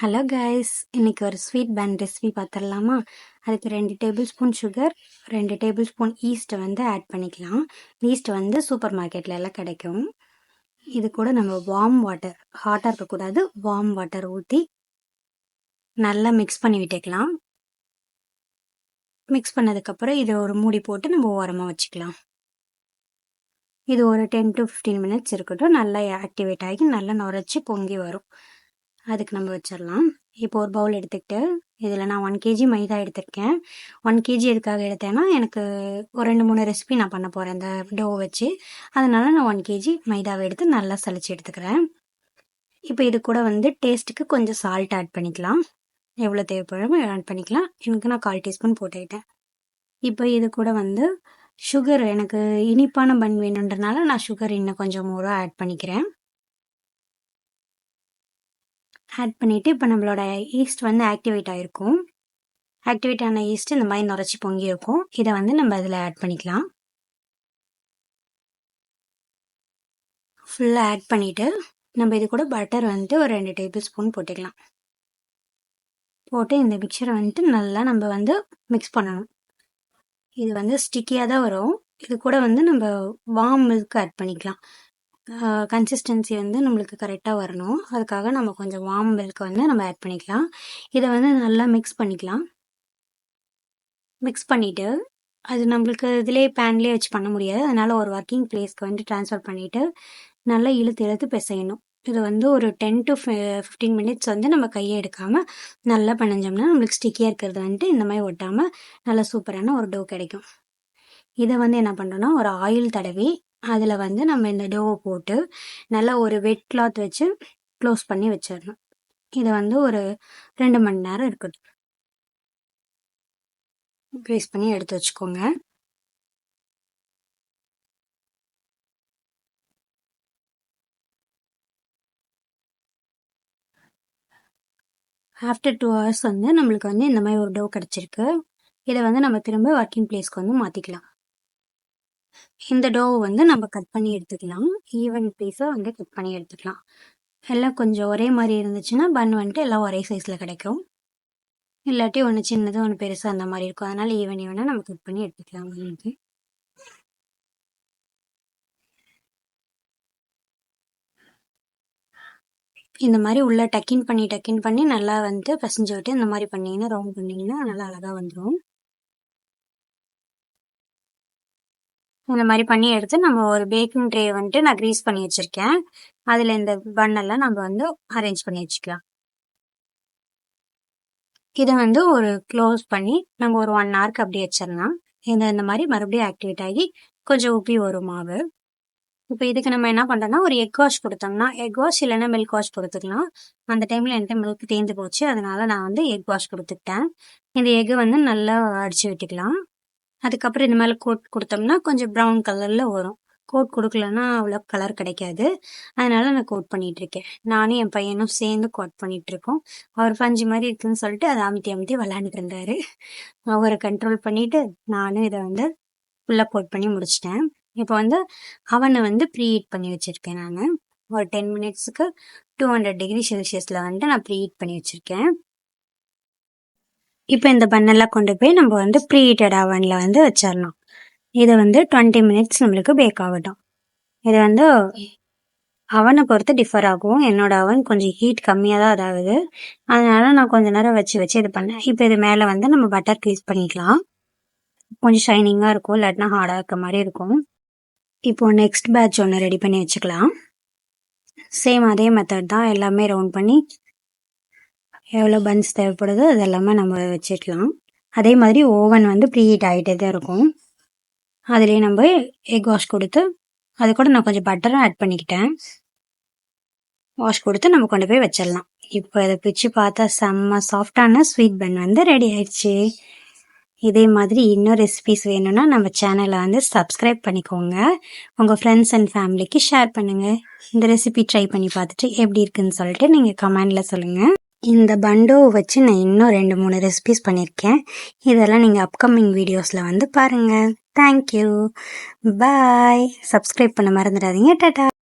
Hello guys, இன்னைக்கு ஒரு sweet பன் recipe பார்த்துடலாமா? அதுக்கு 2 table spoon sugar, 2 table spoon ஈஸ்ட்டை ஆட் பண்ணிக்கலாம். ஈஸ்ட் சூப்பர் மார்க்கெட்ல எல்லாம் கிடைக்கும். இது கூட நம்ம வார்ம் வாட்டர், ஹாட்டாக இருக்கக்கூடாது, வார்ம் வாட்டர் ஊற்றி நல்லா மிக்ஸ் பண்ணி விட்டுக்கலாம். மிக்ஸ் பண்ணதுக்கப்புறம் இதை ஒரு மூடி போட்டு நம்ம ஓரமாக வச்சுக்கலாம். இது ஒரு 10 to 15 மினிட்ஸ் இருக்கட்டும். நல்லா ஆக்டிவேட் ஆகி நல்லா நுரைச்சி பொங்கி வரும். அதுக்கு நம்ம வச்சிடலாம். இப்போ ஒரு பவுல் எடுத்துக்கிட்டு இதில் நான் 1 kg மைதா எடுத்திருக்கேன். 1 kg எதுக்காக எடுத்தேன்னா, எனக்கு ஒரு 2-3 ரெசிபி நான் பண்ண போகிறேன் இந்த டோ வச்சு. அதனால நான் 1 kg மைதாவை எடுத்து நல்லா சளிச்சு எடுத்துக்கிறேன். இப்போ இது கூட டேஸ்ட்டுக்கு கொஞ்சம் சால்ட் ஆட் பண்ணிக்கலாம். எவ்வளோ தேவைப்படுமோ ஆட் பண்ணிக்கலாம். எனக்கு நான் 1/4 டீஸ்பூன் போட்டுக்கிட்டேன். இப்போ இது கூட சுகர், எனக்கு இனிப்பான பன் வேணுன்றனால நான் சுகர் இன்னும் கொஞ்சம் மோராக ஆட் பண்ணிக்கிறேன். ஆட் பண்ணிவிட்டு இப்போ நம்மளோட ஈஸ்ட் ஆக்டிவேட் ஆகிருக்கும். ஆக்டிவேட் ஆன ஈஸ்ட் இந்த மாதிரி நுரைச்சி பொங்கி இருக்கும். இதை நம்ம அதில் ஆட் பண்ணிக்கலாம். ஃபுல்லாக ஆட் பண்ணிவிட்டு நம்ம இது கூட பட்டர் ஒரு 2 டேபிள் ஸ்பூன் போட்டுக்கலாம். போட்டு இந்த மிக்சரை நல்லா நம்ம மிக்ஸ் பண்ணணும். இது ஸ்டிக்கியாக தான் வரும். இது கூட நம்ம வார்ம் மில்க் ஆட் பண்ணிக்கலாம். கன்சிஸ்டன்சி நம்மளுக்கு கரெக்டாக வரணும். அதுக்காக நம்ம கொஞ்சம் வார்ம் மில்க் நம்ம ஆட் பண்ணிக்கலாம். இதை நல்லா மிக்ஸ் பண்ணிக்கலாம். மிக்ஸ் பண்ணிவிட்டு அது நம்மளுக்கு இதிலே பேன்லேயே வச்சு பண்ண முடியாது. அதனால் ஒரு ஒர்க்கிங் பிளேஸ்க்கு ட்ரான்ஸ்ஃபர் பண்ணிவிட்டு நல்லா இழுத்து பிசையணும். இது ஒரு 10 to 15 மினிட்ஸ் நம்ம கையை எடுக்காமல் நல்லா பிணைஞ்சோம்னா நம்மளுக்கு ஸ்டிக்கியாக இருக்கிறது இந்த மாதிரி ஒட்டாமல் நல்லா சூப்பரான ஒரு டோ கிடைக்கும். இதை என்ன பண்ணுறோன்னா, ஒரு ஆயில் தடவி அதில் நம்ம இந்த டோவை போட்டு நல்லா ஒரு வெட் கிளாத் வச்சு க்ளோஸ் பண்ணி வச்சிடணும். இதை ஒரு 2 மணி நேரம் இருக்கட்டும். க்ரீஸ் பண்ணி எடுத்து வச்சுக்கோங்க. ஆஃப்டர் 2 hours நம்மளுக்கு இந்த மாதிரி ஒரு டோ கிடச்சிருக்கு. இதை நம்ம திரும்ப ஒர்க்கிங் பிளேஸ்க்கு மாற்றிக்கலாம். இந்த டோவை நம்ம கட் பண்ணி எடுத்துக்கலாம். ஈவன் பீஸாக கட் பண்ணி எடுத்துக்கலாம். எல்லாம் கொஞ்சம் ஒரே மாதிரி இருந்துச்சுன்னா பன் எல்லாம் ஒரே சைஸில் கிடைக்கும். இல்லாட்டி ஒன்று சின்னது ஒன்று பெருசாக அந்த மாதிரி இருக்கும். அதனால் ஈவனாக நம்ம கட் பண்ணி எடுத்துக்கலாம். உங்களுக்கு இந்த மாதிரி உள்ள டக்கின் பண்ணி நல்லா பசைஞ்சு விட்டு இந்த மாதிரி பண்ணிங்கன்னா, ரவுண்ட் பண்ணிங்கன்னா நல்லா அழகாக வந்துடும். இந்த மாதிரி பண்ணி எடுத்து நம்ம ஒரு பேக்கிங் ட்ரே நான் க்ரீஸ் பண்ணி வச்சுருக்கேன். அதில் இந்த பன்னெல்லாம் நம்ம அரேஞ்ச் பண்ணி வச்சுக்கலாம். இதை ஒரு க்ளோஸ் பண்ணி நம்ம ஒரு 1 hourக்கு அப்படியே வச்சிடலாம். இந்த மாதிரி மறுபடியும் ஆக்டிவேட் ஆகி கொஞ்சம் உப்பி வரும் மாவு. இப்போ இதுக்கு நம்ம என்ன பண்ணுறோன்னா, ஒரு எக் வாஷ் கொடுத்தோம்னா, எக் வாஷ் இல்லைன்னா மில்க் வாஷ் கொடுத்துக்கலாம். அந்த டைமில் என்கிட்ட மில்க் தேர்ந்து போச்சு. அதனால நான் எக் வாஷ் கொடுத்துக்கிட்டேன். இந்த எக்கு நல்லா அடித்து விட்டுக்கலாம். அதுக்கப்புறம் இந்த மேலே கோட் கொடுத்தோம்னா கொஞ்சம் ப்ரௌன் கலரில் வரும். கோட் கொடுக்கலன்னா அவ்வளோ கலர் கிடைக்காது. அதனால நான் கோட் பண்ணிகிட்ருக்கேன். நானும் என் பையனும் சேர்ந்து கோட் பண்ணிகிட்ருக்கோம். அவர் பஞ்சு மாதிரி இருக்குதுன்னு சொல்லிட்டு அதை அமுத்தி விளையாண்டுட்டு இருந்தார். அவரை கண்ட்ரோல் பண்ணிவிட்டு நானும் இதை ஃபுல்லாக கோட் பண்ணி முடிச்சிட்டேன். இப்போ அவனை ப்ரீ ஹீட் பண்ணி வச்சுருக்கேன். நான் ஒரு 10 மினிட்ஸுக்கு 200 டிகிரி செல்சியஸில் நான் ப்ரீ ஹீட் பண்ணி வச்சுருக்கேன். இப்போ இந்த பன்னெல்லாம் கொண்டு போய் நம்ம ப்ரீ ஹீட்டட் அவனில் வச்சிடலாம். இதை 20 மினிட்ஸ் நம்மளுக்கு பேக் ஆகட்டும். இது அவனை பொறுத்து டிஃபர் ஆகும். என்னோட அவன் கொஞ்சம் ஹீட் கம்மியாக தான் அதாவது. அதனால நான் கொஞ்சம் நேரம் வச்சு இது பண்ணேன். இப்போ இது மேலே நம்ம பட்டர் க்ரீஸ் பண்ணிக்கலாம். கொஞ்சம் ஷைனிங்காக இருக்கும், இல்லாட்டினா ஹார்டாக இருக்க மாதிரி இருக்கும். இப்போ நெக்ஸ்ட் பேட்ச் ஒன்று ரெடி பண்ணி வச்சுக்கலாம். சேம் அதே மெத்தட் தான். எல்லாமே ரவுண்ட் பண்ணி எவ்வளோ பன்ஸ் தேவைப்படுதோ அது எல்லாமே நம்ம வச்சுக்கலாம். அதே மாதிரி ஓவன் ப்ரீ ஹீட் ஆகிட்டே தான் இருக்கும். அதுலேயே நம்ம எக் வாஷ் கொடுத்து அது கூட நான் கொஞ்சம் பட்டரும் ஆட் பண்ணிக்கிட்டேன். வாஷ் கொடுத்து நம்ம கொண்டு போய் வச்சிடலாம். இப்போ இதை பிச்சு பார்த்தா செம்ம சாஃப்டான ஸ்வீட் பன் ரெடி ஆயிடுச்சு. இதே மாதிரி இன்னும் ரெசிபிஸ் வேணும்னா நம்ம சேனலை சப்ஸ்கிரைப் பண்ணிக்கோங்க. உங்கள் ஃப்ரெண்ட்ஸ் அண்ட் ஃபேமிலிக்கு ஷேர் பண்ணுங்கள். இந்த ரெசிபி ட்ரை பண்ணி பார்த்துட்டு எப்படி இருக்குன்னு சொல்லிட்டு நீங்கள் கமெண்டில் சொல்லுங்கள். இந்த பண்டோவை வச்சு நான் இன்னும் 2-3 ரெசிபிஸ் பண்ணியிருக்கேன். இதெல்லாம் நீங்கள் அப்கமிங் வீடியோஸில் பாருங்கள். தேங்க்யூ, பாய். சப்ஸ்கிரைப் பண்ண மறந்துடாதீங்க. டாடா.